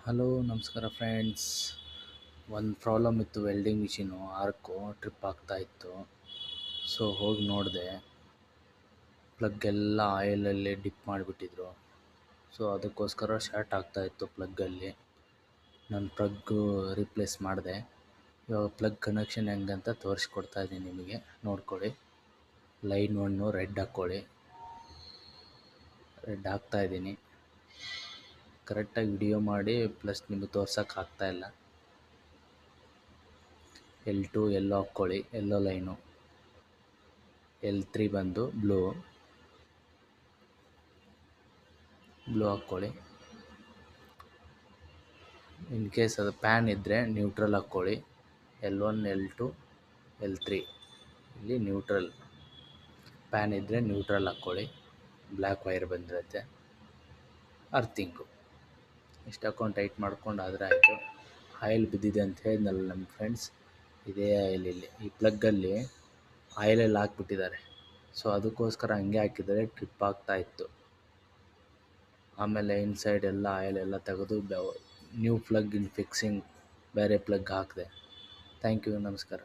Hello ನಮಸ್ಕಾರ friends. ಒಂದು problem ಇತ್ತು, ವೆಲ್ಡಿಂಗ್ ಮಿಷಿನು ಆರ್ಕು ಟ್ರಿಪ್ ಆಗ್ತಾಯಿತ್ತು. ಸೊ ಹೋಗಿ ನೋಡಿದೆ, ಪ್ಲಗ್ಗೆಲ್ಲ ಆಯಿಲಲ್ಲಿ ಡಿಪ್ ಮಾಡಿಬಿಟ್ಟಿದ್ರು. ಸೊ ಅದಕ್ಕೋಸ್ಕರ ಶಾರ್ಟ್ ಆಗ್ತಾಯಿತ್ತು ಪ್ಲಗ್ಗಲ್ಲಿ. ನಾನು ಪ್ಲಗ್ಗು ರೀಪ್ಲೇಸ್ ಮಾಡಿದೆ. ಇವಾಗ ಪ್ಲಗ್ ಕನೆಕ್ಷನ್ ಹೆಂಗಂತ ತೋರಿಸ್ಕೊಡ್ತಾ ಇದ್ದೀನಿ ನಿಮಗೆ, ನೋಡ್ಕೊಳ್ಳಿ. ಲೈನ್ 1 ರೆಡ್ ಹಾಕ್ಕೊಳ್ಳಿ. ರೆಡ್ ಹಾಕ್ತಾಯಿದ್ದೀನಿ. ಕರೆಕ್ಟಾಗಿ ವಿಡಿಯೋ ಮಾಡಿ ಪ್ಲಸ್ ನಿಮಗೆ ತೋರ್ಸೋಕೆ ಆಗ್ತಾಯಿಲ್ಲ. L2 ಎಲ್ಲೋ ಹಾಕ್ಕೊಳ್ಳಿ, ಎಲ್ಲೋ ಲೈನು. L3 ಬಂದು ಬ್ಲೂ ಹಾಕ್ಕೊಳ್ಳಿ. ಇನ್ ಕೇಸ್ ಅದು ಪ್ಯಾನ್ ಇದ್ದರೆ ನ್ಯೂಟ್ರಲ್ ಹಾಕ್ಕೊಳ್ಳಿ. L1 L2 L3 ಇಲ್ಲಿ ನ್ಯೂಟ್ರಲ್. ಪ್ಯಾನ್ ಇದ್ದರೆ ನ್ಯೂಟ್ರಲ್ ಹಾಕ್ಕೊಳ್ಳಿ. ಬ್ಲ್ಯಾಕ್ ವೈರ್ ಬಂದಿರುತ್ತೆ. ಅರ್ಥಿಂಗು ಇಷ್ಟು ಹಾಕ್ಕೊಂಡು ಟೈಟ್ ಮಾಡ್ಕೊಂಡು ಆದರೆ ಆಯಿತು. ಆಯಿಲ್ ಬಿದ್ದಿದೆ ಅಂತ ಹೇಳಿದ್ನಲ್ಲ ನಮ್ಮ ಫ್ರೆಂಡ್ಸ್, ಇದೇ ಆಯಿಲ್ ಇಲ್ಲಿ ಈ ಪ್ಲಗ್ಗಲ್ಲಿ ಆಯಿಲೆಲ್ಲ ಹಾಕ್ಬಿಟ್ಟಿದ್ದಾರೆ. ಸೊ ಅದಕ್ಕೋಸ್ಕರ ಹಂಗೆ ಹಾಕಿದರೆ ಟ್ರಿಪ್ ಆಗ್ತಾಯಿತ್ತು. ಆಮೇಲೆ ಇನ್ಸೈಡ್ ಎಲ್ಲ ಆಯಿಲೆಲ್ಲ ತೆಗೆದು ನ್ಯೂ ಪ್ಲಗ್ ಇನ್ ಫಿಕ್ಸಿಂಗ್ ಬೇರೆ ಪ್ಲಗ್ ಹಾಕಿದೆ. ಥ್ಯಾಂಕ್ ಯು, ನಮಸ್ಕಾರ.